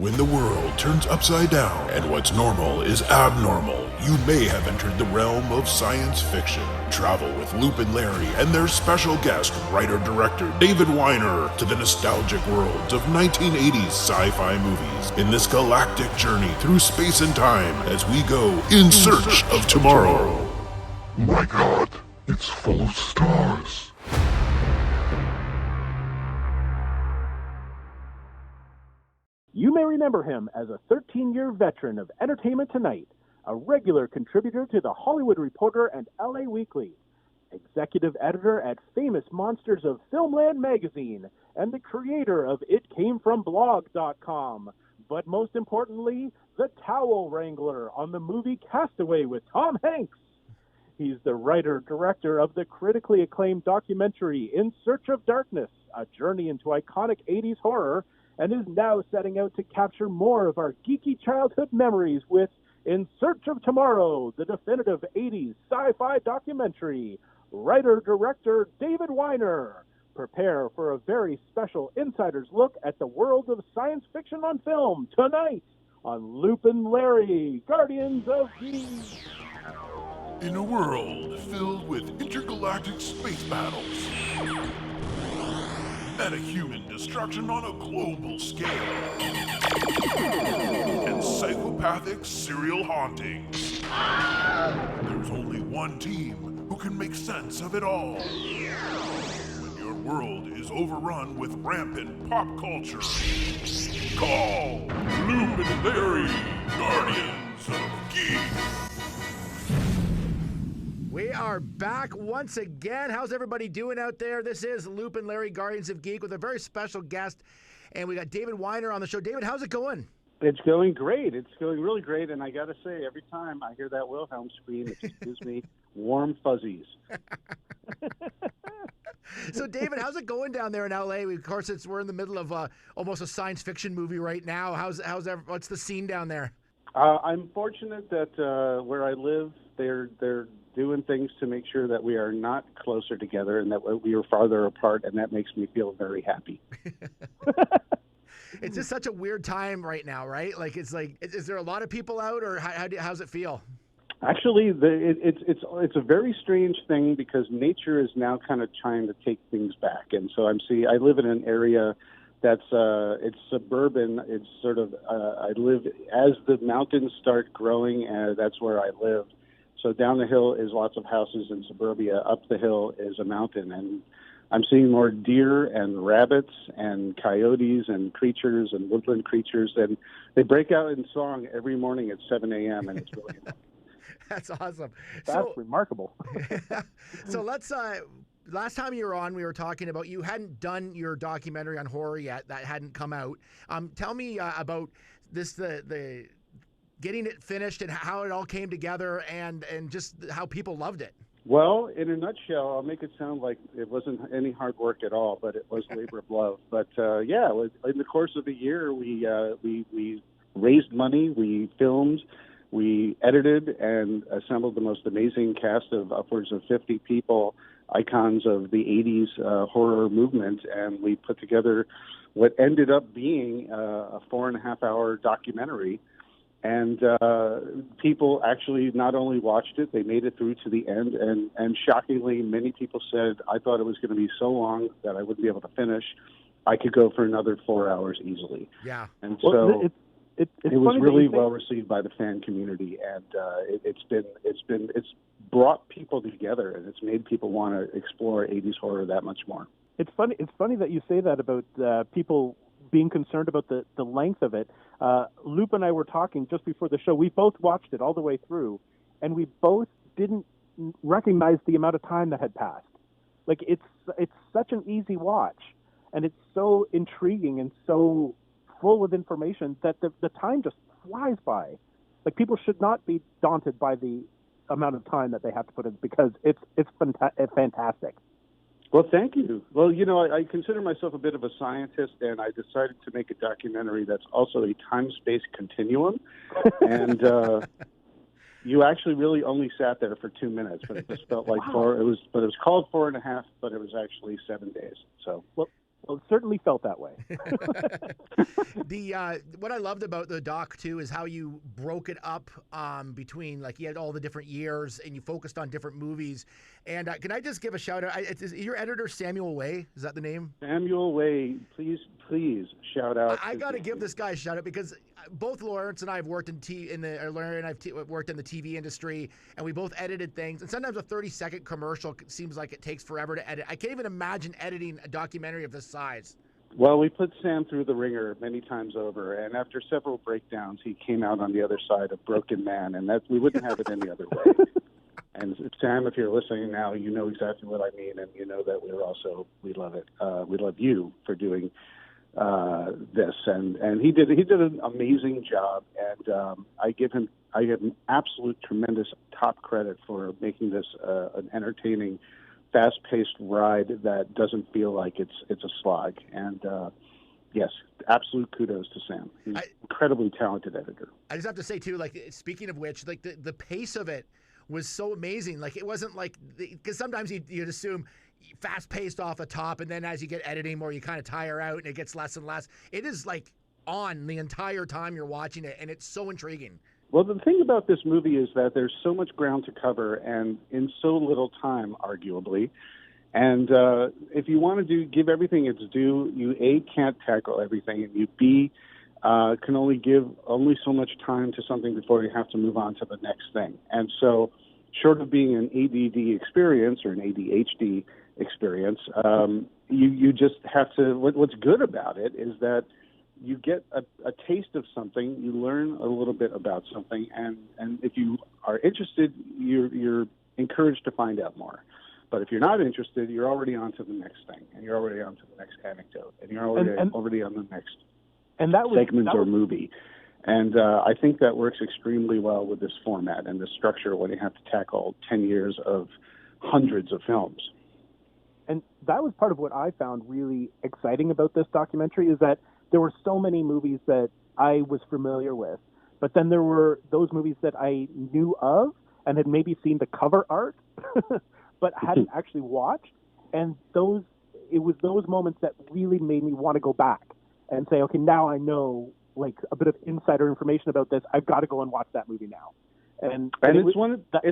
When the world turns upside down and what's normal is abnormal, you may have entered the realm of science fiction. Travel with Loop and Larry and their special guest, writer-director David Weiner, to the nostalgic worlds of 1980s sci-fi movies in this galactic journey through space and time as we go in search of tomorrow. My God, it's full of stars. You may remember him as a 13-year veteran of Entertainment Tonight, a regular contributor to The Hollywood Reporter and LA Weekly, executive editor at Famous Monsters of Filmland magazine, and the creator of ItCameFromBlog.com. But most importantly, the towel wrangler on the movie Castaway with Tom Hanks. He's the writer-director of the critically acclaimed documentary In Search of Darkness, a journey into iconic 80s horror, and is now setting out to capture more of our geeky childhood memories with In Search of Tomorrow, the definitive 80s sci-fi documentary. Writer-director David Weiner. Prepare for a very special insider's look at the world of science fiction on film tonight on Loop and Larry, Guardians of the... In a world filled with intergalactic space battles, metahuman destruction on a global scale, and psychopathic serial hauntings, there's only one team who can make sense of it all. When your world is overrun with rampant pop culture, call Loop and Larry, Guardians of Geek. We are back once again. How's everybody doing out there? This is Loop and Larry, Guardians of Geek, with a very special guest. And we got David Weiner on the show. David, how's it going? It's going great. It's going really great. And I got to say, every time I hear that Wilhelm scream, it just gives me warm fuzzies. So, David, how's it going down there in L.A.? Of course, we're in the middle of almost a science fiction movie right now. What's the scene down there? I'm fortunate that where I live, they're doing things to make sure that we are not closer together and that we are farther apart, and that makes me feel very happy. It's just such a weird time right now, right? Like, is there a lot of people out, or how's it feel? Actually, it's a very strange thing because nature is now kind of trying to take things back, and so I live in an area that's it's suburban. It's sort of I live as the mountains start growing, and that's where I live. So down the hill is lots of houses in suburbia. Up the hill is a mountain, and I'm seeing more deer and rabbits and coyotes and creatures and woodland creatures, and they break out in song every morning at 7 a.m. and it's really That's awesome. That's remarkable. So let's. Last time you were on, we were talking about you hadn't done your documentary on horror yet. That hadn't come out. Tell me about this, the getting it finished and how it all came together and just how people loved it. Well, in a nutshell, I'll make it sound like it wasn't any hard work at all, but it was labor of love. But in the course of a year, we raised money, we filmed, we edited, and assembled the most amazing cast of upwards of 50 people, icons of the 80s horror movement, and we put together what ended up being a 4.5-hour documentary. And people actually not only watched it, they made it through to the end. And shockingly, many people said, I thought it was going to be so long that I wouldn't be able to finish. I could go for another 4 hours easily. Yeah. And so it was really well received by the fan community. And it's brought people together, and it's made people want to explore 80s horror that much more. It's funny that you say that about people being concerned about the length of it. Loop and I were talking just before the show. We both watched it all the way through, and we both didn't recognize the amount of time that had passed. Like, it's such an easy watch, and it's so intriguing and so full of information that the time just flies by. Like, people should not be daunted by the amount of time that they have to put in because it's fantastic. Well, thank you. Well, I consider myself a bit of a scientist, and I decided to make a documentary that's also a time-space continuum. And you actually really only sat there for 2 minutes, but it just felt like 4. It was called 4.5, but it was actually 7 days. So. Well, Well, it certainly felt that way. What I loved about the doc too is how you broke it up between, like, you had all the different years and you focused on different movies. And can I just give a shout out? Is your editor Samuel Way? Is that the name? Samuel Way, please shout out. I got to give this guy a shout out because both Lawrence and I have worked Larry and I've worked in the TV industry, and we both edited things. And sometimes a 30-second commercial seems like it takes forever to edit. I can't even imagine editing a documentary of this size. Well, we put Sam through the ringer many times over, and after several breakdowns, he came out on the other side a broken man, and that we wouldn't have it any other way. And Sam, if you're listening now, you know exactly what I mean, and you know that we love it. We love you for doing this, and he did an amazing job, and I give him absolute tremendous top credit for making this an entertaining, fast-paced ride that doesn't feel like it's a slog. And yes, absolute kudos to Sam. He's an incredibly talented editor. I just have to say too, like, speaking of which, like the pace of it was so amazing. Like, it wasn't like, because sometimes you'd assume fast-paced off the top, and then as you get editing more, you kind of tire out and it gets less and less. It is like on the entire time you're watching it, and it's so intriguing. Well, the thing about this movie is that there's so much ground to cover and in so little time, arguably. And if you want to give everything its due, you A, can't tackle everything, and you B, can only give so much time to something before you have to move on to the next thing. And so, short of being an ADD experience or an ADHD experience, you just have to. What's good about it is that you get a taste of something, you learn a little bit about something, and if you are interested, you're encouraged to find out more. But if you're not interested, you're already on to the next thing, and you're already on to the next anecdote, and you're already on the next segment or movie. And I think that works extremely well with this format and this structure when you have to tackle 10 years of hundreds of films. And that was part of what I found really exciting about this documentary, is that there were so many movies that I was familiar with, but then there were those movies that I knew of and had maybe seen the cover art, but hadn't actually watched. And it was those moments that really made me want to go back and say, okay, now I know, like, a bit of insider information about this. I've got to go and watch that movie now. And it's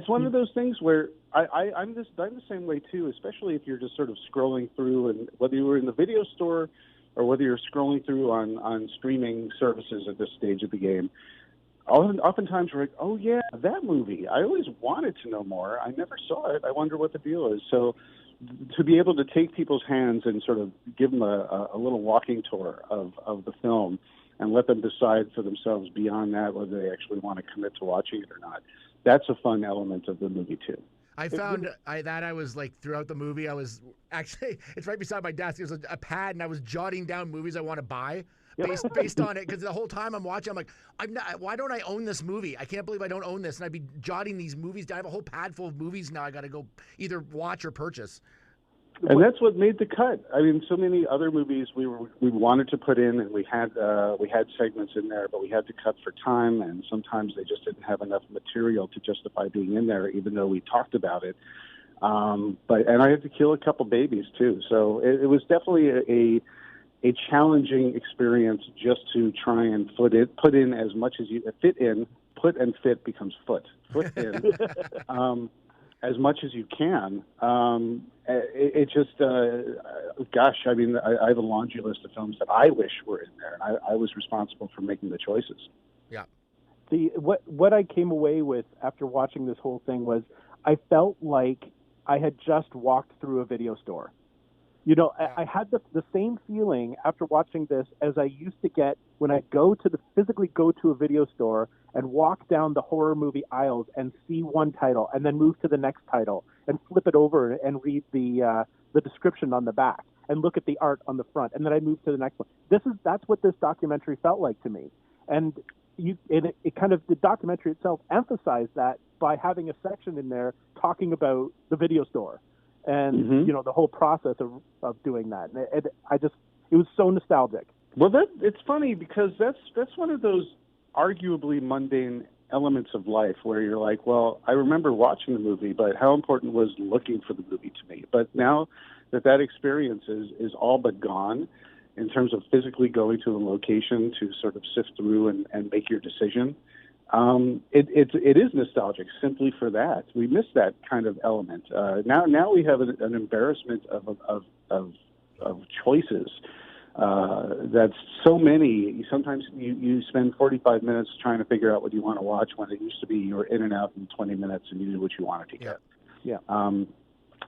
one of those things where I'm the same way too, especially if you're just sort of scrolling through, and whether you were in the video store or whether you're scrolling through on streaming services at this stage of the game. Oftentimes we're like, oh yeah, that movie. I always wanted to know more. I never saw it. I wonder what the deal is. So to be able to take people's hands and sort of give them a little walking tour of the film and let them decide for themselves beyond that whether they actually want to commit to watching it or not, that's a fun element of the movie too. I found I was like, throughout the movie, I was actually, it's right beside my desk. There's a pad, and I was jotting down movies I want to buy based on it. Because the whole time I'm watching, I'm like, why don't I own this movie? I can't believe I don't own this. And I'd be jotting these movies down. I have a whole pad full of movies now I got to go either watch or purchase. And that's what made the cut. I mean, so many other movies we wanted to put in, and we had segments in there, but we had to cut for time, and sometimes they just didn't have enough material to justify being in there, even though we talked about it. And I had to kill a couple babies too, so it was definitely a challenging experience just to try and put in as much as you fit in. Put and fit becomes foot in. As much as you can. It just, gosh, I mean, I have a laundry list of films that I wish were in there, and I was responsible for making the choices. Yeah. What I came away with after watching this whole thing was I felt like I had just walked through a video store. You know, I had the same feeling after watching this as I used to get when I physically go to a video store and walk down the horror movie aisles and see one title and then move to the next title and flip it over and read the description on the back and look at the art on the front, and then I move to the next one. That's what this documentary felt like to me. And it kind of, the documentary itself emphasized that by having a section in there talking about the video store and you know, the whole process of doing that. And it was so nostalgic. Well, it's funny because that's one of those arguably mundane elements of life where you're like, well, I remember watching the movie, but how important was looking for the movie to me? But now that experience is all but gone in terms of physically going to a location to sort of sift through and make your decision. It is nostalgic simply for that. We miss that kind of element. Now we have an embarrassment of choices. That's so many. Sometimes you spend 45 minutes trying to figure out what you want to watch when it used to be you were in and out in 20 minutes and you knew what you wanted to get. Yeah.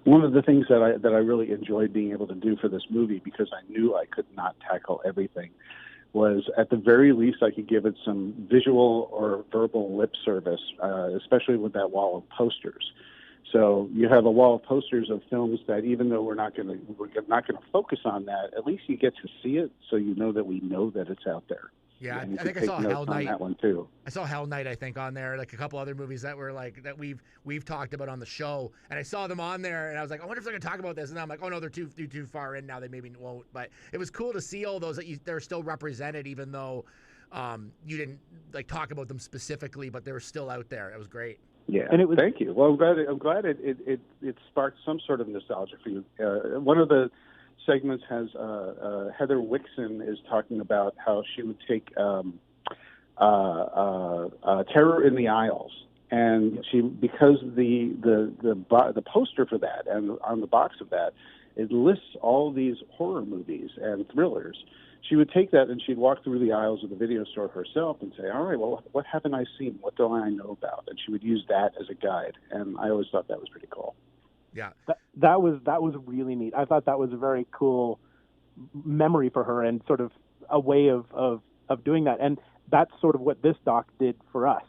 One of the things that I really enjoyed being able to do for this movie, because I knew I could not tackle everything, was at the very least I could give it some visual or verbal lip service, especially with that wall of posters. So you have a wall of posters of films that, even though we're not going to focus on that, at least you get to see it, so you know that we know that it's out there. Yeah, And I think I saw Hell Night. That one too. I saw Hell Night, I think, on there, like a couple other movies that were like that we've talked about on the show, and I saw them on there, and I was like, I wonder if they're gonna talk about this, and then I'm like, oh no, they're too far in now, they maybe won't. But it was cool to see all those that they're still represented, even though you didn't like talk about them specifically, but they were still out there. It was great. Yeah, and thank you. Well, I'm glad it sparked some sort of nostalgia for you. One of the segments has Heather Wixon is talking about how she would take Terror in the Aisles, and because the poster for that and on the box of that, it lists all these horror movies and thrillers. She would take that and she'd walk through the aisles of the video store herself and say, all right, well, what haven't I seen? What do I know about? And she would use that as a guide. And I always thought that was pretty cool. Yeah. That was really neat. I thought that was a very cool memory for her and sort of a way of doing that. And that's sort of what this doc did for us.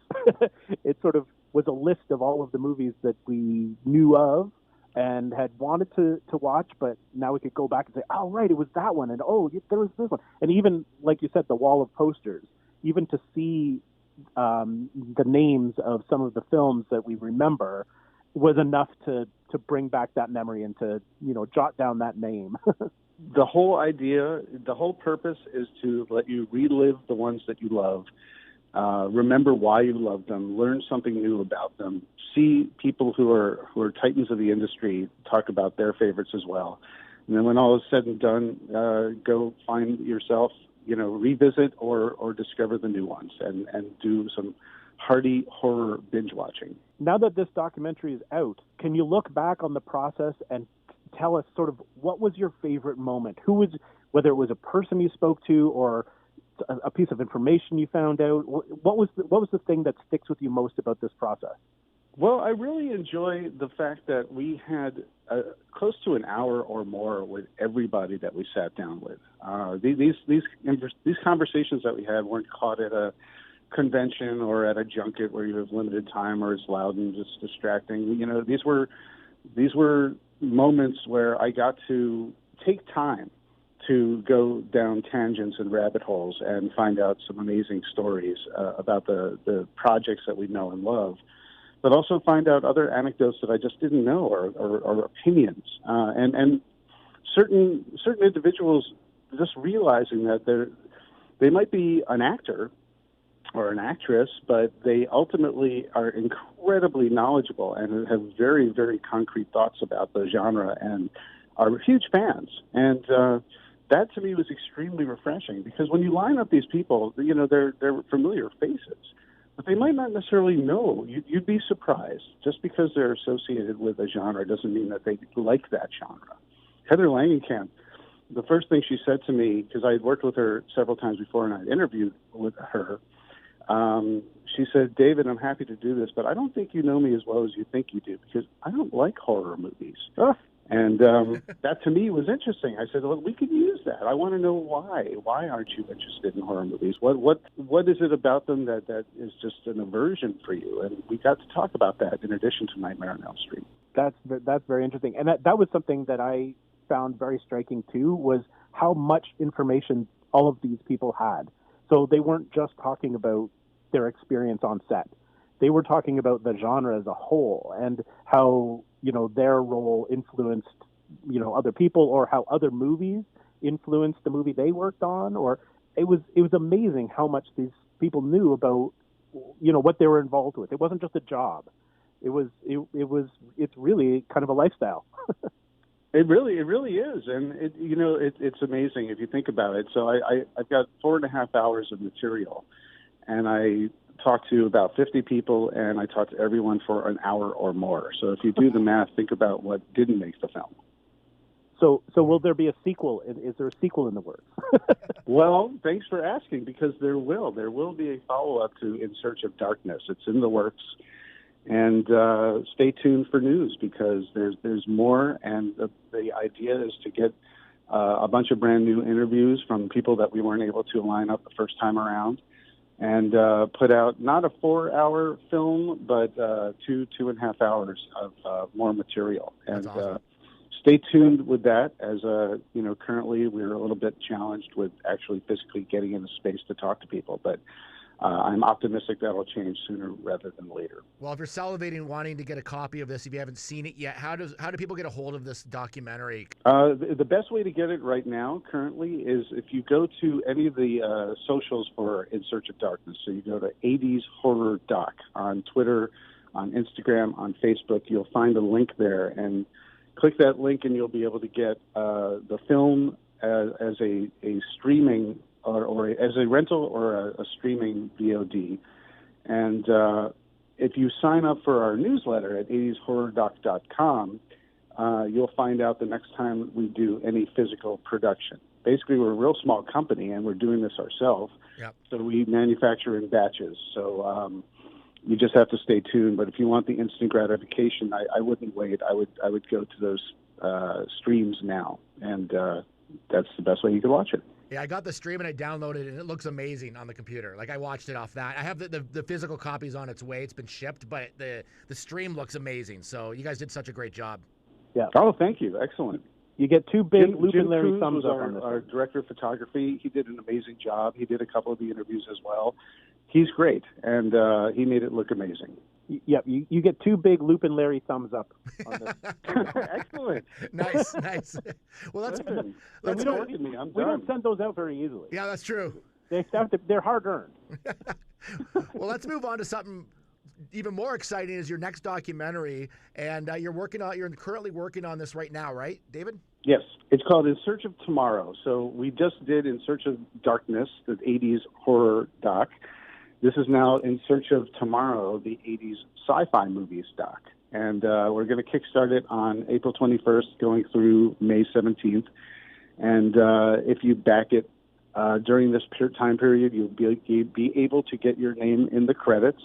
It sort of was a list of all of the movies that we knew of and had wanted to watch, but now we could go back and say, oh, right, it was that one, and oh, there was this one. And even, like you said, the wall of posters, even to see the names of some of the films that we remember was enough to bring back that memory and to, jot down that name. The whole idea, the whole purpose is to let you relive the ones that you love, remember why you love them, learn something new about them, see people who are titans of the industry talk about their favorites as well. And then when all is said and done, go find yourself, revisit or discover the new ones and do some hearty horror binge watching. Now that this documentary is out, can you look back on the process and tell us sort of what was your favorite moment? Whether it was a person you spoke to or a piece of information you found out, what was the thing that sticks with you most about this process? Well, I really enjoy the fact that we had close to an hour or more with everybody that we sat down with. These conversations that we had weren't caught at a convention or at a junket where you have limited time or it's loud and just distracting. These were moments where I got to take time to go down tangents and rabbit holes and find out some amazing stories about the projects that we know and love, but also find out other anecdotes that I just didn't know or opinions. And certain individuals just realizing that they might be an actor or an actress, but they ultimately are incredibly knowledgeable and have very, very concrete thoughts about the genre and are huge fans. And that to me was extremely refreshing, because when you line up these people, they're familiar faces, but they might not necessarily know. You'd be surprised. Just because they're associated with a genre doesn't mean that they like that genre. Heather Langenkamp, the first thing she said to me, because I had worked with her several times before and I'd interviewed with her, she said, David, I'm happy to do this, but I don't think you know me as well as you think you do, because I don't like horror movies. And that to me was interesting. I said, well, we could use that. I want to know why. Why aren't you interested in horror movies? What is it about them that is just an aversion for you? And we got to talk about that in addition to Nightmare on Elm Street. That's very interesting. And that was something that I found very striking too, was how much information all of these people had. So they weren't just talking about their experience on set. They were talking about the genre as a whole and how, their role influenced, other people, or how other movies influenced the movie they worked on. Or it was amazing how much these people knew about what they were involved with. It wasn't just a job. It's really kind of a lifestyle. It really is, and it's amazing if you think about it. So I've got 4.5 hours of material, and I talked to about 50 people, and I talked to everyone for an hour or more. So if you do the math, think about what didn't make the film. So will there be a sequel? Is there a sequel in the works? Well, thanks for asking, because there will be a follow-up to In Search of Darkness. It's in the works. And stay tuned for news, because there's more, and the idea is to get a bunch of brand new interviews from people that we weren't able to line up the first time around, and put out not a 4-hour film, but 2.5 hours of more material. That's And awesome. stay tuned with that, as currently we're a little bit challenged with actually physically getting into space to talk to people, but I'm optimistic that'll change sooner rather than later. Well, if you're salivating wanting to get a copy of this, if you haven't seen it yet, how do people get a hold of this documentary? The best way to get it right now, currently, is if you go to any of the socials for In Search of Darkness. So you go to 80s Horror Doc on Twitter, on Instagram, on Facebook. You'll find a link there, and click that link, and you'll be able to get the film as a streaming or as a rental or a streaming VOD. And if you sign up for our newsletter at 80shorrordoc.com, you'll find out the next time we do any physical production. Basically, we're a real small company, and we're doing this ourselves. Yep. So we manufacture in batches. So you just have to stay tuned. But if you want the instant gratification, I wouldn't wait. I would go to those streams now, and that's the best way you could watch it. Yeah, I got the stream and I downloaded it, and it looks amazing on the computer. Like, I watched it off that. I have the physical copies on its way. It's been shipped, but the stream looks amazing. So you guys did such a great job. Yeah. Oh, thank you. Excellent. You get two big Loop Jim and Larry Cruz thumbs was up on this. our director of photography. He did an amazing job. He did a couple of the interviews as well. He's great, and he made it look amazing. Yep, you get two big Loop and Larry thumbs up on this. Excellent. Nice. Well, Listen, let's don't look at me. I'm We done. don't send those out very easily. yeah, that's true. They're hard earned. Well, let's move on to something even more exciting. Is your next documentary, and you're currently working on this right now, right, David? Yes, it's called In Search of Tomorrow. So we just did In Search of Darkness, the 80s horror doc. This is now In Search of Tomorrow, the 80s sci-fi movies doc. And we're going to kickstart it on April 21st, going through May 17th. And if you back it during this time period, you'll be able to get your name in the credits.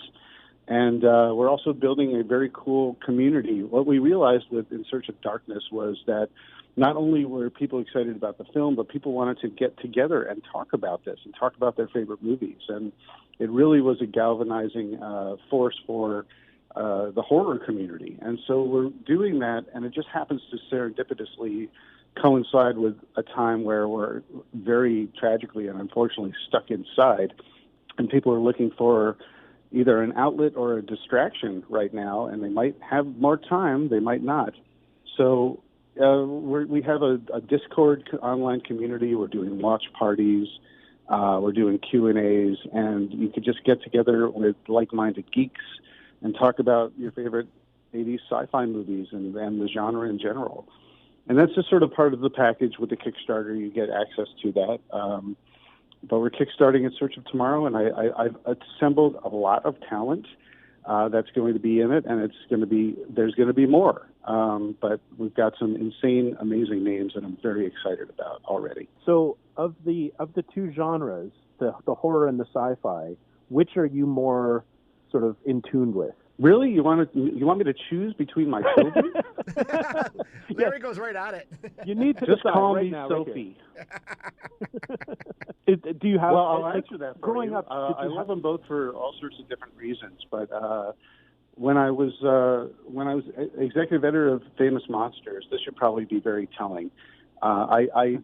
And we're also building a very cool community. What we realized with In Search of Darkness was that not only were people excited about the film, but people wanted to get together and talk about this and talk about their favorite movies. And it really was a galvanizing force for the horror community. And so we're doing that, and it just happens to serendipitously coincide with a time where we're very tragically and unfortunately stuck inside, and people are looking for either an outlet or a distraction right now, and they might have more time, they might not. So we have a Discord online community. We're doing watch parties. We're doing Q&As, and you could just get together with like-minded geeks and talk about your favorite 80s sci-fi movies and the genre in general. And that's just sort of part of the package with the Kickstarter. You get access to that. But we're kickstarting In Search of Tomorrow, and I've assembled a lot of talent that's going to be in it, and there's going to be more. But we've got some insane, amazing names that I'm very excited about already. So of the two genres, the horror and the sci-fi, which are you more sort of in tune with? Really? You want me to choose between my children? Larry goes right at it. You need to Just decide call right me now, Sophie. Do you have? Well, I'll like, answer that for growing you. up, I love them both for all sorts of different reasons. But when I was executive editor of Famous Monsters, this should probably be very telling. I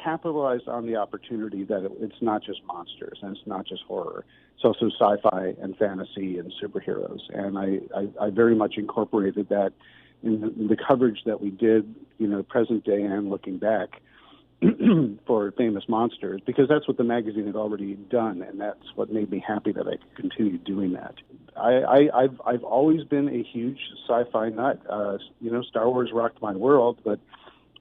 capitalized on the opportunity that it's not just monsters and it's not just horror. It's also sci-fi and fantasy and superheroes. And I very much incorporated that in the coverage that we did, present day and looking back. for Famous Monsters, because that's what the magazine had already done, and that's what made me happy that I could continue doing that. I've always been a huge sci-fi nut. Star Wars rocked my world, but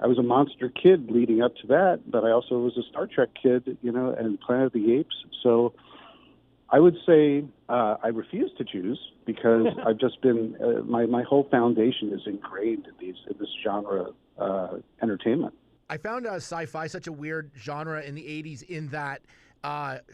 I was a monster kid leading up to that, but I also was a Star Trek kid, and Planet of the Apes. So I would say I refuse to choose, because I've just been my whole foundation is ingrained in this genre entertainment. I found sci-fi such a weird genre in the 80s in that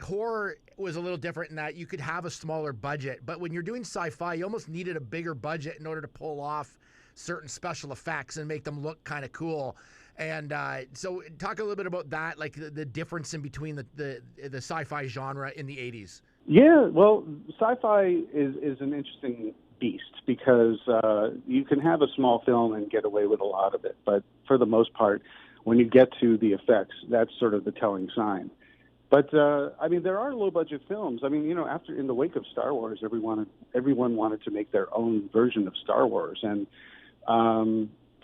horror was a little different in that you could have a smaller budget. But when you're doing sci-fi, you almost needed a bigger budget in order to pull off certain special effects and make them look kind of cool. And so talk a little bit about that, like the difference in between the sci-fi genre in the 80s. Yeah, well, sci-fi is an interesting beast, because you can have a small film and get away with a lot of it. But for the most part, when you get to the effects, that's sort of the telling sign. But there are low-budget films. After in the wake of Star Wars, everyone wanted to make their own version of Star Wars, and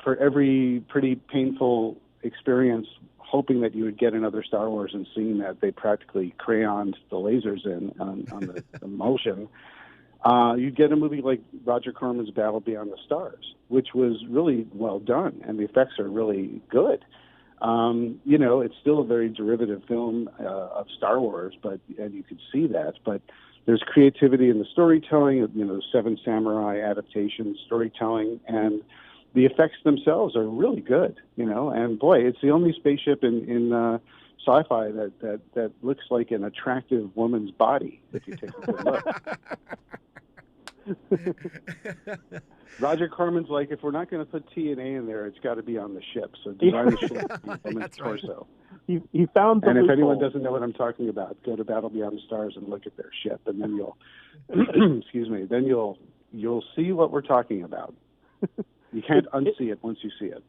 for every pretty painful experience, hoping that you would get another Star Wars and seeing that they practically crayoned the lasers in on the motion, you'd get a movie like Roger Corman's Battle Beyond the Stars, which was really well done, and the effects are really good. It's still a very derivative film of Star Wars, and you could see that. But there's creativity in the storytelling, the Seven Samurai adaptation storytelling, and the effects themselves are really good. And boy, it's the only spaceship in sci-fi that looks like an attractive woman's body, if you take a good look. Roger Corman's like, if we're not going to put TNA in there, it's got to be on the ship. So design the ship from its torso. He found the And if loophole. anyone doesn't know what I'm talking about, go to Battle Beyond the Stars and look at their ship, and then you'll, then you'll see what we're talking about. You can't unsee it once you see it.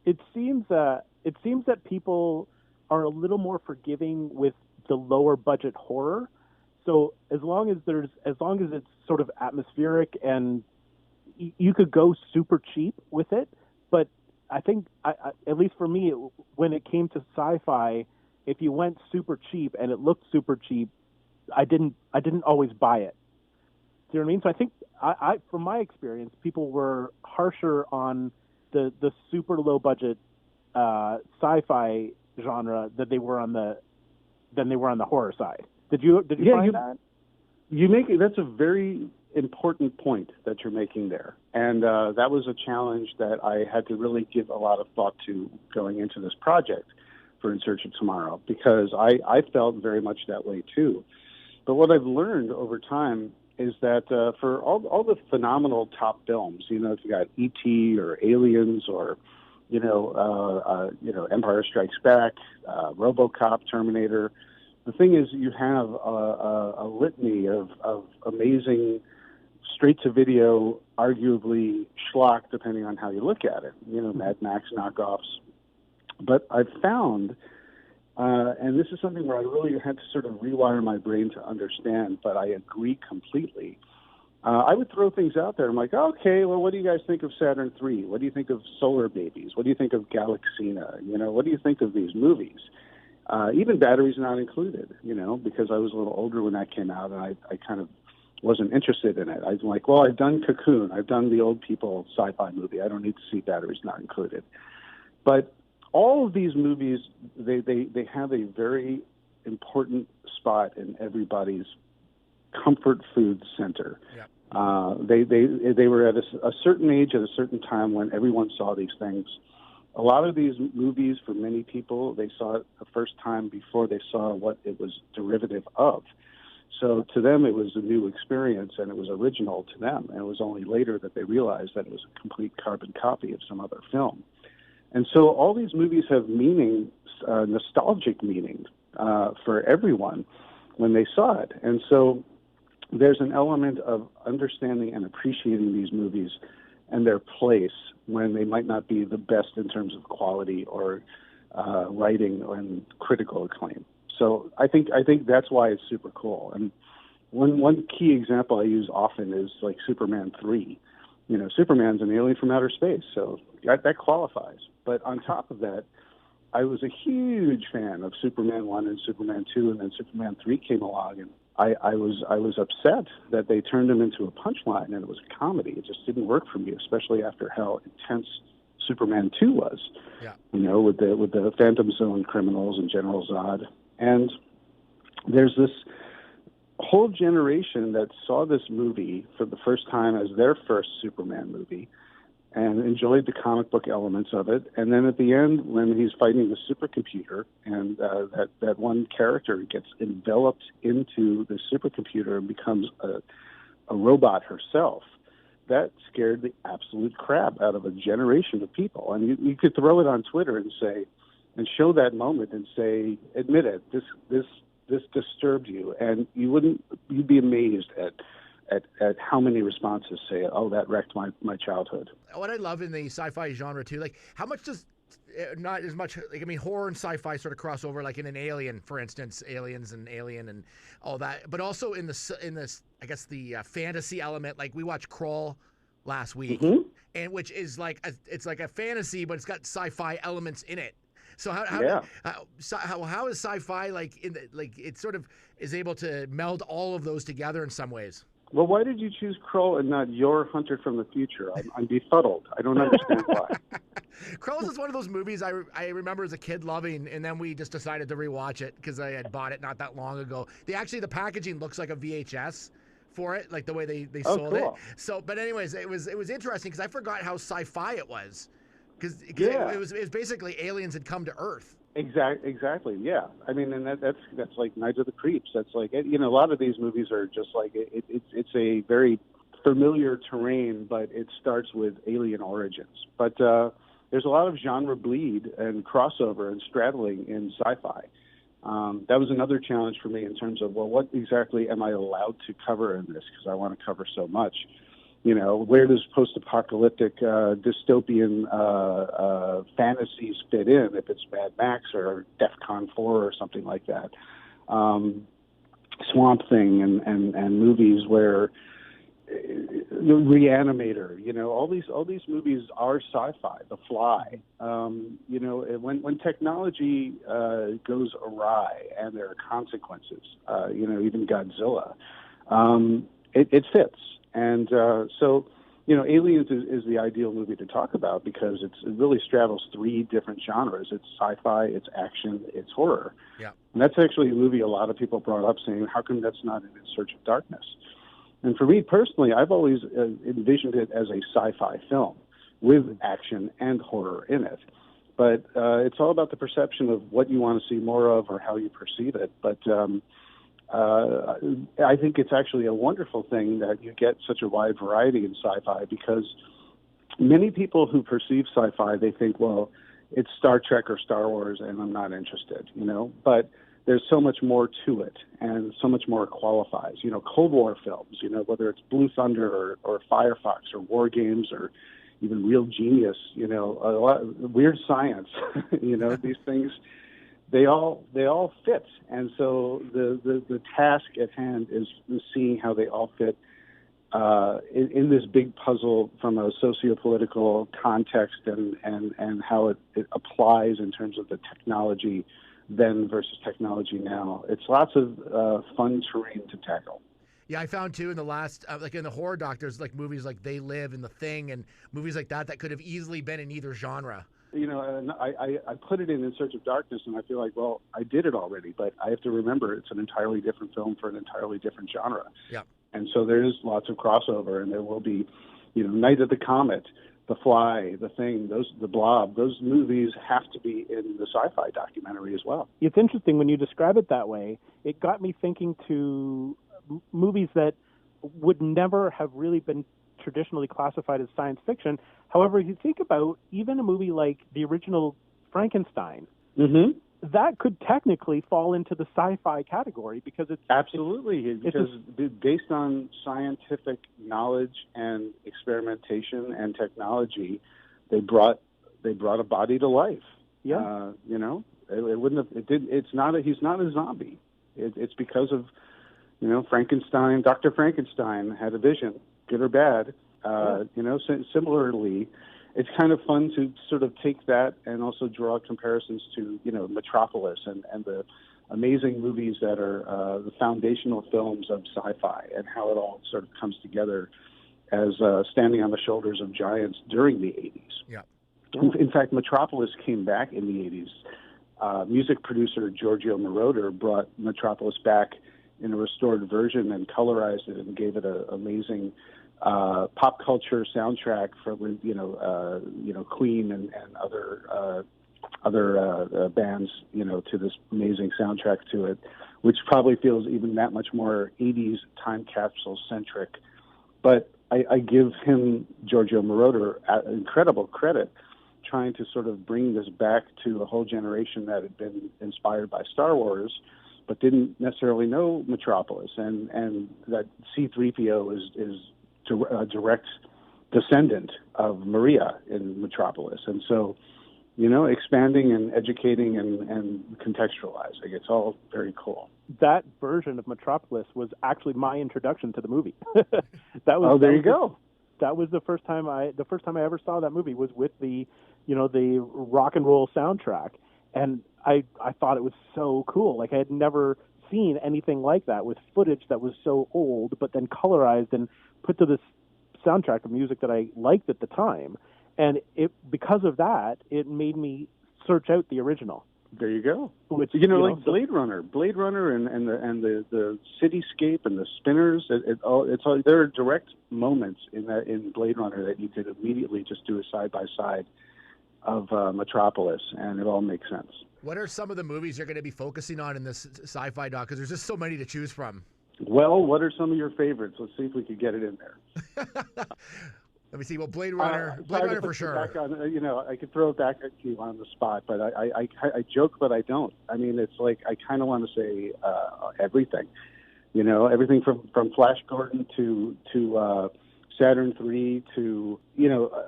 It seems that people are a little more forgiving with the lower budget horror. So as long as it's sort of atmospheric and you could go super cheap with it, but I think at least for me, when it came to sci-fi, if you went super cheap and it looked super cheap, I didn't always buy it. Do you know what I mean? So I think I from my experience, people were harsher on the super low budget sci-fi genre than they were on the horror side. Did you find that? That's a very important point that you're making there, and that was a challenge that I had to really give a lot of thought to going into this project for In Search of Tomorrow, because I felt very much that way too. But what I've learned over time is that for all the phenomenal top films, if you got E.T. or Aliens or Empire Strikes Back, RoboCop, Terminator. The thing is, you have a litany of amazing straight-to-video, arguably schlock, depending on how you look at it. Mad Max knockoffs. But I've found, and this is something where I really had to sort of rewire my brain to understand, but I agree completely. I would throw things out there. I'm like, okay, well, what do you guys think of Saturn III? What do you think of Solar Babies? What do you think of Galaxina? What do you think of these movies? Even Batteries Not Included, because I was a little older when that came out, and I kind of wasn't interested in it. I was like, well, I've done Cocoon. I've done the old people sci-fi movie. I don't need to see Batteries Not Included. But all of these movies, they have a very important spot in everybody's comfort food center. Yep. They were at a certain age at a certain time when everyone saw these things. A lot of these movies, for many people, they saw it the first time before they saw what it was derivative of. So to them, it was a new experience, and it was original to them. And it was only later that they realized that it was a complete carbon copy of some other film. And so all these movies have meaning, nostalgic meaning for everyone when they saw it. And so there's an element of understanding and appreciating these movies and their place when they might not be the best in terms of quality or writing and critical acclaim. So I think that's why it's super cool. And one key example I use often is like Superman 3. Superman's an alien from outer space, so that qualifies. But on top of that, I was a huge fan of Superman 1 and Superman 2, and then Superman 3 came along, and I was upset that they turned him into a punchline, and it was a comedy. It just didn't work for me, especially after how intense Superman 2 was. Yeah. With the Phantom Zone criminals and General Zod. And there's this whole generation that saw this movie for the first time as their first Superman movie and enjoyed the comic book elements of it. And then at the end, when he's fighting the supercomputer and that one character gets enveloped into the supercomputer and becomes a robot herself, that scared the absolute crap out of a generation of people. And you could throw it on Twitter and say, and show that moment and say, admit it, this disturbed you, and you'd be amazed at how many responses say, oh, that wrecked my childhood. What I love in the sci-fi genre too, like how much does not as much, like, I mean, horror and sci-fi sort of cross over, like in an Alien, for instance, Aliens and Alien and all that, but also in this, I guess the fantasy element. Like we watched Crawl last week, and which is like it's like a fantasy, but it's got sci-fi elements in it. So how is sci-fi like it sort of is able to meld all of those together in some ways? Well, why did you choose Krull and not Your Hunter from the Future? I'm befuddled. I don't understand why. Krulls is one of those movies I remember as a kid loving, and then we just decided to rewatch it because I had bought it not that long ago. The packaging looks like a VHS for it, like the way they sold it. So, but anyways, it was interesting because I forgot how sci-fi it was. Because it was basically aliens had come to Earth. Exactly. Yeah. I mean, and that's like Night of the Creeps. That's like, a lot of these movies are just like it's a very familiar terrain, but it starts with alien origins. But there's a lot of genre bleed and crossover and straddling in sci-fi. That was another challenge for me in terms of, well, what exactly am I allowed to cover in this? Because I want to cover so much. Where does post-apocalyptic dystopian fantasies fit in, if it's Mad Max or DEFCON 4 or something like that? Swamp Thing and movies where Reanimator, all these movies are sci-fi. The Fly, when technology goes awry and there are consequences, even Godzilla, it fits. And so, Aliens is the ideal movie to talk about because it really straddles three different genres. It's sci-fi, it's action, it's horror. Yeah. And that's actually a movie a lot of people brought up saying, how come that's not in Search of Darkness? And for me personally, I've always envisioned it as a sci-fi film with action and horror in it. But it's all about the perception of what you want to see more of or how you perceive it. But I think it's actually a wonderful thing that you get such a wide variety in sci-fi because many people who perceive sci-fi, they think, well, it's Star Trek or Star Wars and I'm not interested, but there's so much more to it and so much more qualifies. Cold War films, whether it's Blue Thunder or Firefox or War Games or even Real Genius, a lot of Weird Science, these things. They all fit, and so the task at hand is seeing how they all fit in this big puzzle from a socio-political context and how it applies in terms of the technology then versus technology now. It's lots of fun terrain to tackle. Yeah, I found too in the last, like in the horror doctors, like movies like They Live and The Thing and movies like that could have easily been in either genre. And I put it in Search of Darkness, and I feel like, well, I did it already, but I have to remember it's an entirely different film for an entirely different genre. Yeah. And so there is lots of crossover, and there will be, Night of the Comet, The Fly, The Thing, The Blob. Those movies have to be in the Sci-Fi Documentary as well. It's interesting when you describe it that way. It got me thinking to movies that would never have really been traditionally classified as science fiction. However, if you think about even a movie like the original Frankenstein, that could technically fall into the sci-fi category because it's because based on scientific knowledge and experimentation and technology, they brought a body to life. Yeah, it wouldn't have. It did. It's not. He's not a zombie. It's because of Frankenstein. Dr. Frankenstein had a vision, good or bad. Similarly, it's kind of fun to sort of take that and also draw comparisons to, Metropolis and the amazing movies that are the foundational films of sci-fi, and how it all sort of comes together as standing on the shoulders of giants during the 80s. Yeah. In fact, Metropolis came back in the 80s. Music producer Giorgio Moroder brought Metropolis back in a restored version and colorized it and gave it an amazing pop culture soundtrack for Queen and other bands, to this amazing soundtrack to it, which probably feels even that much more 80s time capsule centric. But I give him, Giorgio Moroder, incredible credit trying to sort of bring this back to a whole generation that had been inspired by Star Wars, but didn't necessarily know Metropolis, and that C-3PO is a direct descendant of Maria in Metropolis. And so, expanding and educating and contextualizing, it's all very cool. That version of Metropolis was actually my introduction to the movie. There you go. That was the first time I ever saw that movie was with the rock and roll soundtrack. And I thought it was so cool. Like, I had never seen anything like that, with footage that was so old, but then colorized and put to this soundtrack of music that I liked at the time. And because of that, it made me search out the original. There you go. Which, like Blade Runner, and the cityscape and the spinners. It's all. There are direct moments in Blade Runner that you could immediately just do a side by side of Metropolis, and it all makes sense. What are some of the movies you're going to be focusing on in this sci-fi doc? Because there's just so many to choose from. Well, what are some of your favorites? Let's see if we could get it in there. Let me see. Well, Blade Runner for sure. I could throw it back at you on the spot, but I joke, but I don't. I mean, it's like I kind of want to say everything. Everything from Flash Gordon to Saturn III to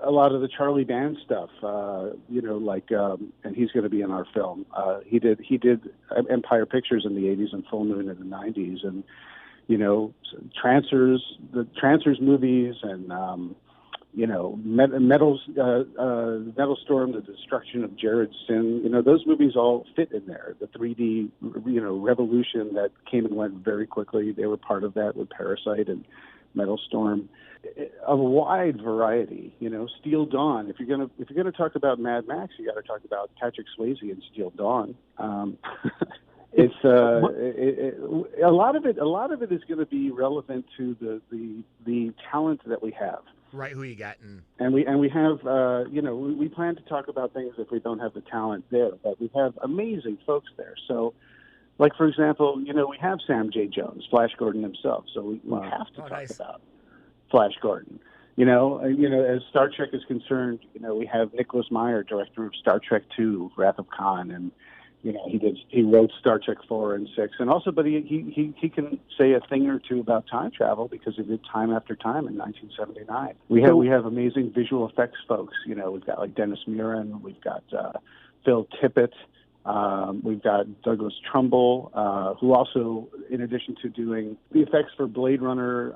a lot of the Charlie Band stuff. And he's going to be in our film. He did Empire Pictures in the '80s and Full Moon in the '90s, and the Trancers movies, and Metal Storm, The Destruction of Jared Sin. Those movies all fit in there. The 3D, revolution that came and went very quickly. They were part of that with Parasite and Metal Storm. A wide variety. Steel Dawn. If you're gonna talk about Mad Max, you got to talk about Patrick Swayze in Steel Dawn. It's a lot of it is going to be relevant to the talent that we have. Right, who you got? And we have, we plan to talk about things if we don't have the talent there, but we have amazing folks there. So, like, for example, we have Sam J. Jones, Flash Gordon himself, so we have to talk about Flash Gordon. As Star Trek is concerned, we have Nicholas Meyer, director of Star Trek II, Wrath of Khan, and he wrote Star Trek 4 and 6, and also, but he can say a thing or two about time travel because he did Time After Time in 1979. We have amazing visual effects folks. We've got like Dennis Muren, we've got Phil Tippett, we've got Douglas Trumbull, who also, in addition to doing the effects for Blade Runner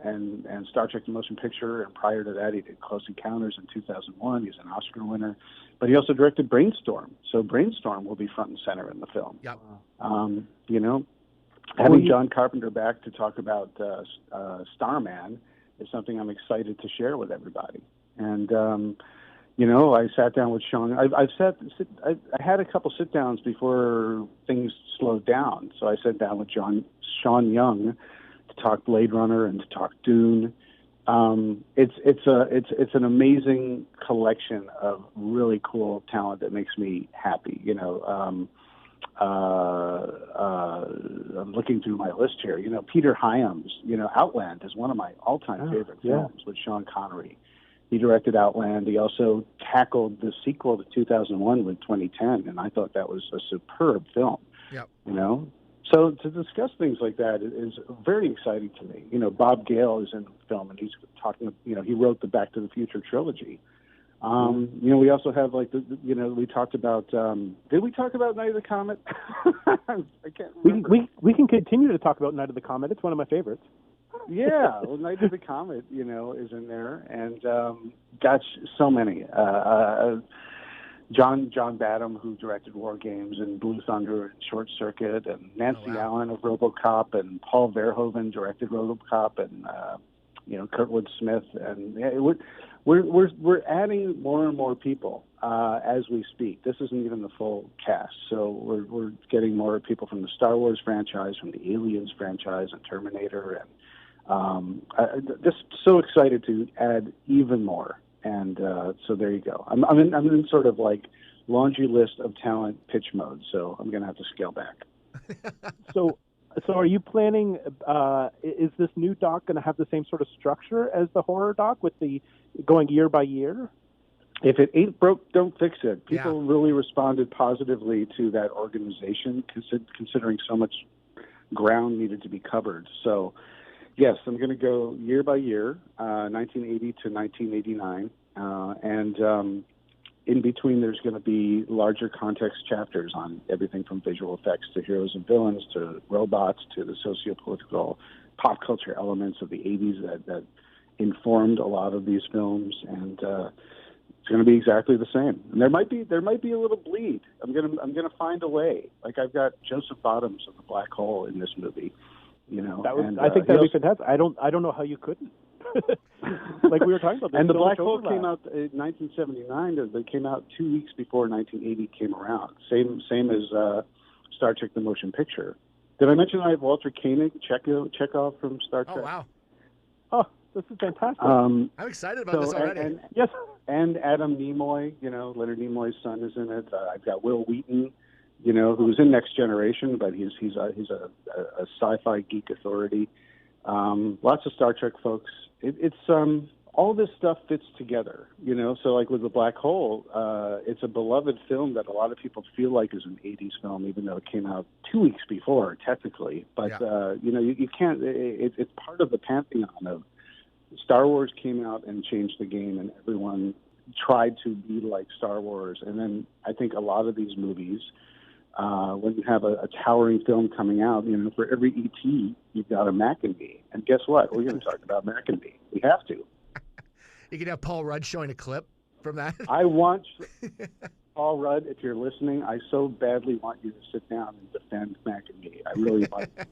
and Star Trek: The Motion Picture, and prior to that he did Close Encounters in 2001. He's an Oscar winner. But he also directed Brainstorm, so Brainstorm will be front and center in the film. Yep. Having John Carpenter back to talk about Starman is something I'm excited to share with everybody. And I sat down with Sean. I had a couple sit downs before things slowed down. So I sat down with Sean Young to talk Blade Runner and to talk Dune. It's an amazing collection of really cool talent that makes me happy. I'm looking through my list here. Peter Hyams. Outland is one of my all-time favorite films with Sean Connery. He directed Outland. He also tackled the sequel to 2001 with 2010, and I thought that was a superb film. Yep. So to discuss things like that is very exciting to me. Bob Gale is in the film, and he's talking. He wrote the Back to the Future trilogy. We also have we talked about. Did we talk about Night of the Comet? I can't remember. We can continue to talk about Night of the Comet. It's one of my favorites. Yeah, well, Night of the Comet, is in there, and gosh, so many. John Badham, who directed War Games and Blue Thunder and Short Circuit, and Nancy Allen of RoboCop, and Paul Verhoeven directed RoboCop, and Kurtwood Smith, and we're adding more and more people as we speak. This isn't even the full cast, so we're getting more people from the Star Wars franchise, from the Aliens franchise, and Terminator, and just so excited to add even more. And so there you go. I'm in sort of like laundry list of talent pitch mode, so I'm going to have to scale back. So are you planning? Is this new doc going to have the same sort of structure as the horror doc, with the going year by year? If it ain't broke, don't fix it. People really responded positively to that organization, considering so much ground needed to be covered. So, yes, I'm going to go year by year, 1980 to 1989, and in between there's going to be larger context chapters on everything from visual effects to heroes and villains to robots to the socio-political pop culture elements of the 80s that informed a lot of these films, and it's going to be exactly the same. And there might be a little bleed. I'm going to find a way. Like, I've got Joseph Bottoms of the Black Hole in this movie. I think that would be fantastic. I don't know how you couldn't. Like we were talking about. And the Black Hole came out in 1979. They came out 2 weeks before 1980 came around. Same as Star Trek: The Motion Picture. Did I mention I have Walter Koenig, Chekhov from Star Trek? Oh wow! Oh, this is fantastic. I'm excited about this already. And, yes. And Adam Nimoy, Leonard Nimoy's son is in it. I've got Will Wheaton, who's in Next Generation, but he's a sci-fi geek authority. Lots of Star Trek folks. It's all this stuff fits together, So like with the Black Hole, it's a beloved film that a lot of people feel like is an '80s film, even though it came out 2 weeks before, technically. But you can't. It's part of the pantheon of Star Wars came out and changed the game, and everyone tried to be like Star Wars. And then I think a lot of these movies, when you have a towering film coming out, for every E.T., you've got a Mac&B. And guess what? We're going to talk about Mac&B. We have to. You can have Paul Rudd showing a clip from that. I want Paul Rudd, if you're listening, I so badly want you to sit down and defend Mac&B. I really want you.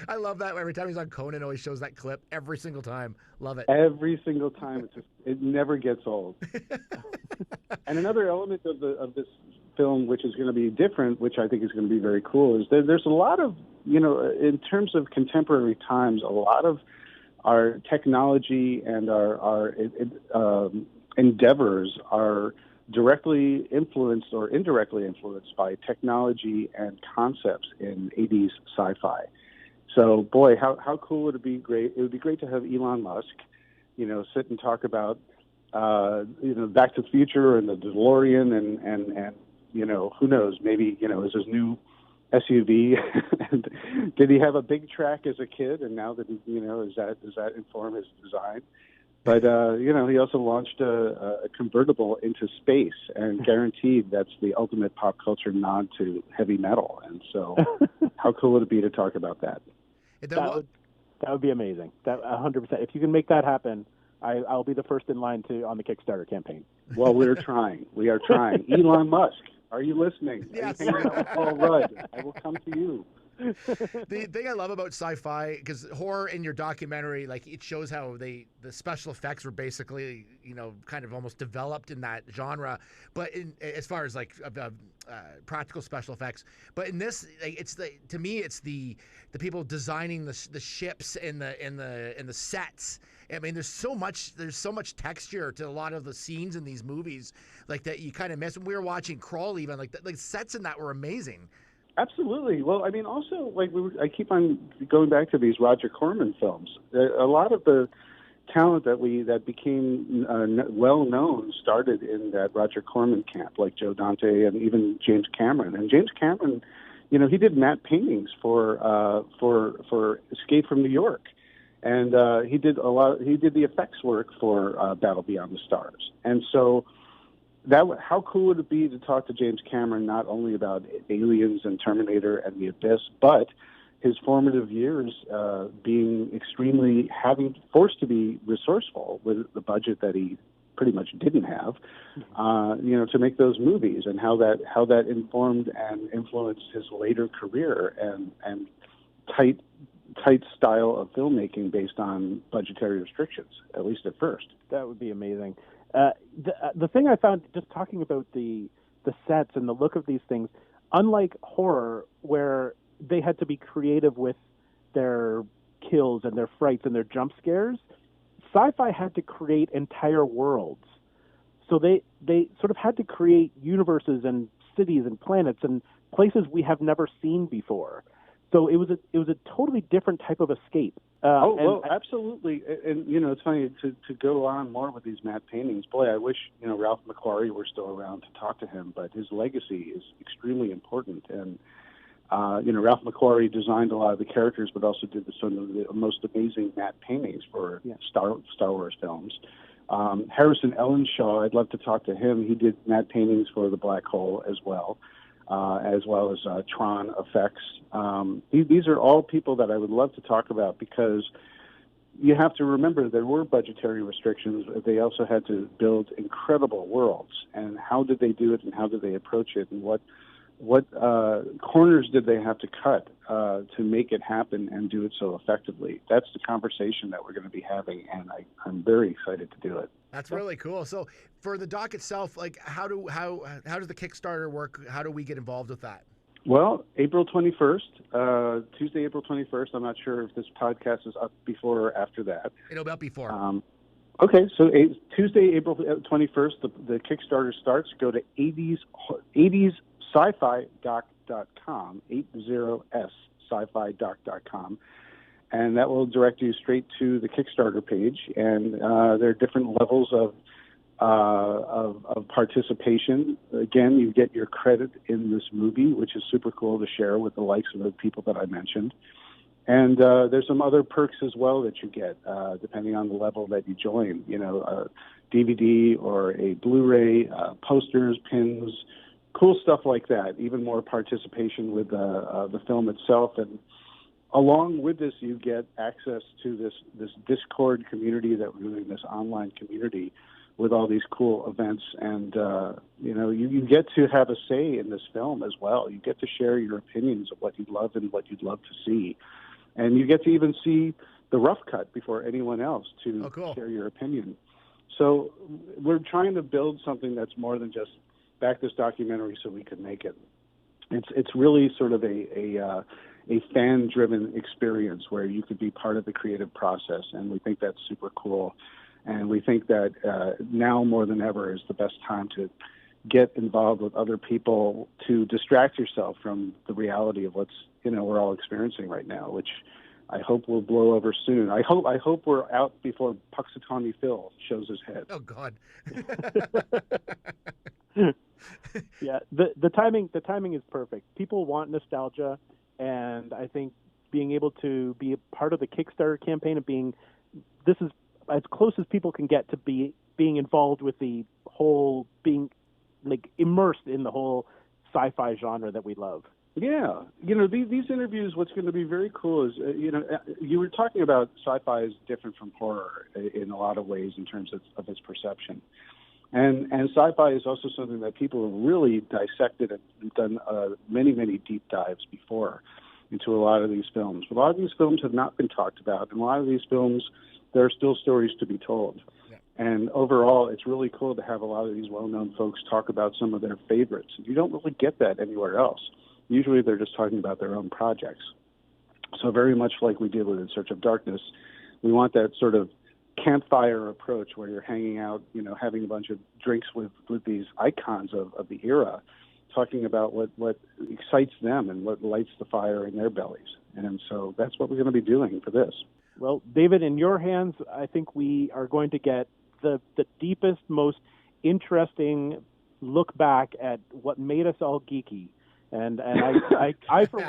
I love that. Every time he's on Conan, always shows that clip every single time. Love it. Every single time. It never gets old. And another element of this film, which is going to be different, which I think is going to be very cool, is there's a lot of, in terms of contemporary times, a lot of our technology and our endeavors are directly influenced or indirectly influenced by technology and concepts in 80s sci-fi. So, boy, how cool would it be? It would be great to have Elon Musk, sit and talk about, Back to the Future and the DeLorean and who knows, maybe, is his new SUV. And did he have a big track as a kid? And now that does that inform his design? But, he also launched a convertible into space, and guaranteed that's the ultimate pop culture nod to heavy metal. And so how cool would it be to talk about that? That would be amazing. That 100%. If you can make that happen, I'll be the first in line on the Kickstarter campaign. Well, we're trying. We are trying. Elon Musk, are you listening? Yes. Are you hanging out with Paul Rudd? I will come to you. The thing I love about sci-fi, because horror in your documentary, like, it shows how the special effects were basically, kind of almost developed in that genre. But as far as like practical special effects, but in this, like, to me it's the people designing the ships and the sets. I mean, there's so much texture to a lot of the scenes in these movies, like, that you kind of miss. When we were watching Crawl, even like sets in that were amazing. Absolutely. Well, I mean, also, like, I keep on going back to these Roger Corman films. A lot of the talent that became well known started in that Roger Corman camp, like Joe Dante and even James Cameron. And James Cameron, he did matte paintings for Escape from New York, and he did the effects work for Battle Beyond the Stars. And so, how cool would it be to talk to James Cameron not only about Aliens and Terminator and The Abyss, but his formative years being having forced to be resourceful with the budget that he pretty much didn't have, to make those movies, and how that informed and influenced his later career and tight style of filmmaking based on budgetary restrictions, at least at first. That would be amazing. The thing I found, just talking about the sets and the look of these things, unlike horror, where they had to be creative with their kills and their frights and their jump scares, sci-fi had to create entire worlds. So they sort of had to create universes and cities and planets and places we have never seen before. So it was a totally different type of escape. Absolutely. And it's funny to go on more with these matte paintings. Boy, I wish Ralph McQuarrie were still around to talk to him, but his legacy is extremely important. And Ralph McQuarrie designed a lot of the characters, but also did some of the most amazing matte paintings for Star Wars films. Harrison Ellenshaw, I'd love to talk to him. He did matte paintings for The Black Hole as well as Tron effects. These are all people that I would love to talk about, because you have to remember there were budgetary restrictions. They also had to build incredible worlds. And how did they do it, and how did they approach it, and what corners did they have to cut to make it happen and do it so effectively? That's the conversation that we're going to be having, and I'm very excited to do it. That's really cool. So for the doc itself, like how does the Kickstarter work? How do we get involved with that? Well, April 21st, Tuesday, April 21st. I'm not sure if this podcast is up before or after that. It'll be up before. Okay, so Tuesde, April 21st, the Kickstarter starts. Go to 80s sci-fi-doc.com, 80s-sci-fi-doc.com, and that will direct you straight to the Kickstarter page. And there are different levels of participation. Again, you get your credit in this movie, which is super cool to share with the likes of the people that I mentioned. And there's some other perks as well that you get, depending on the level that you join. A DVD or a Blu-ray, posters, pins, cool stuff like that. Even more participation with the film itself, and along with this, you get access to this Discord community that we're doing, this online community with all these cool events, and you get to have a say in this film as well. You get to share your opinions of what you love and what you'd love to see, and you get to even see the rough cut before anyone else to share your opinion. So we're trying to build something that's more than just back this documentary so we can make it. It's really sort of a fan-driven experience where you could be part of the creative process, and we think that's super cool. And we think that now more than ever is the best time to get involved with other people to distract yourself from the reality of what's we're all experiencing right now, which I hope will blow over soon. I hope we're out before Puxatawny Phil shows his head. Oh God. Yeah, the timing is perfect. People want nostalgia, and I think being able to be a part of the Kickstarter campaign and this is as close as people can get to being involved with the whole, being like immersed in the whole sci-fi genre that we love. Yeah, these interviews, what's going to be very cool is, you were talking about sci-fi is different from horror in a lot of ways in terms of its perception. And sci-fi is also something that people have really dissected and done many, many deep dives before into a lot of these films. But a lot of these films have not been talked about, and a lot of these films, there are still stories to be told. Yeah. And overall, it's really cool to have a lot of these well-known folks talk about some of their favorites. You don't really get that anywhere else. Usually they're just talking about their own projects. So very much like we did with In Search of Darkness, we want that sort of campfire approach where you're hanging out, having a bunch of drinks with these icons of the era, talking about what excites them and what lights the fire in their bellies. And so that's what we're going to be doing for this. Well, David, in your hands, I think we are going to get the deepest, most interesting look back at what made us all geeky. And I for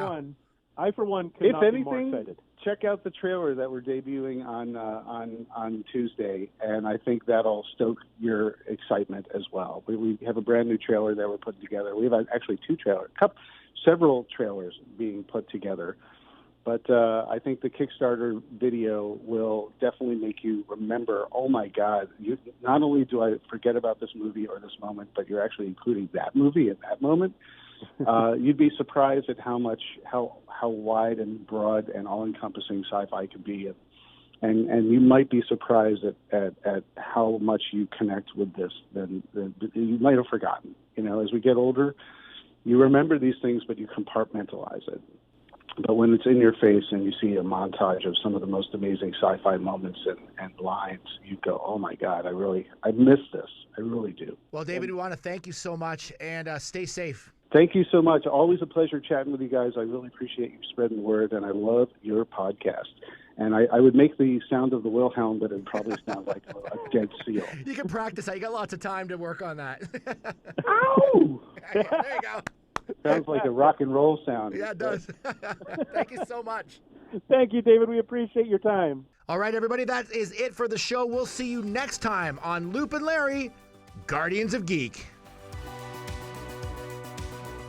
one could not be more excited. Check out the trailer that we're debuting on Tuesday, and I think that'll stoke your excitement as well. We have a brand new trailer that we're putting together. We have actually several trailers being put together, But I think the Kickstarter video will definitely make you remember, oh my God, not only do I forget about this movie or this moment, but you're actually including that movie at that moment. You'd be surprised at how wide and broad and all-encompassing sci-fi can be. And you might be surprised at how much you connect with this than you might have forgotten. As we get older, you remember these things, but you compartmentalize it. But when it's in your face and you see a montage of some of the most amazing sci-fi moments and lines, you go, oh my God, I miss this. I really do. Well, David, we want to thank you so much, and stay safe. Thank you so much. Always a pleasure chatting with you guys. I really appreciate you spreading the word, and I love your podcast. And I would make the sound of the Wilhelm, but it would probably sound like a dead seal. You can practice that. You got lots of time to work on that. Ow! There you go. Sounds like a rock and roll sound. Yeah, it does. Thank you so much. Thank you, David. We appreciate your time. All right, everybody, that is it for the show. We'll see you next time on Loop and Larry, Guardians of Geek.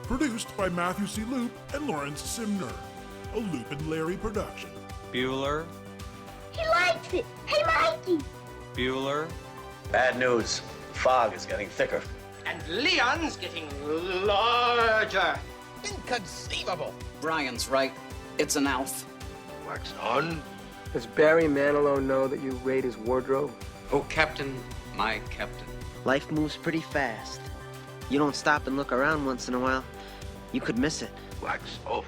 Produced by Matthew C. Loop and Lawrence Simner. A Loop and Larry production. Bueller. He likes it. Hey, Mikey. Bueller. Bad news. Fog is getting thicker. And Leon's getting larger. Inconceivable. Brian's right. It's an Alf. Wax on. Does Barry Manilow know that you raid his wardrobe? Oh, Captain, my Captain. Life moves pretty fast. You don't stop and look around once in a while, you could miss it. Wax off.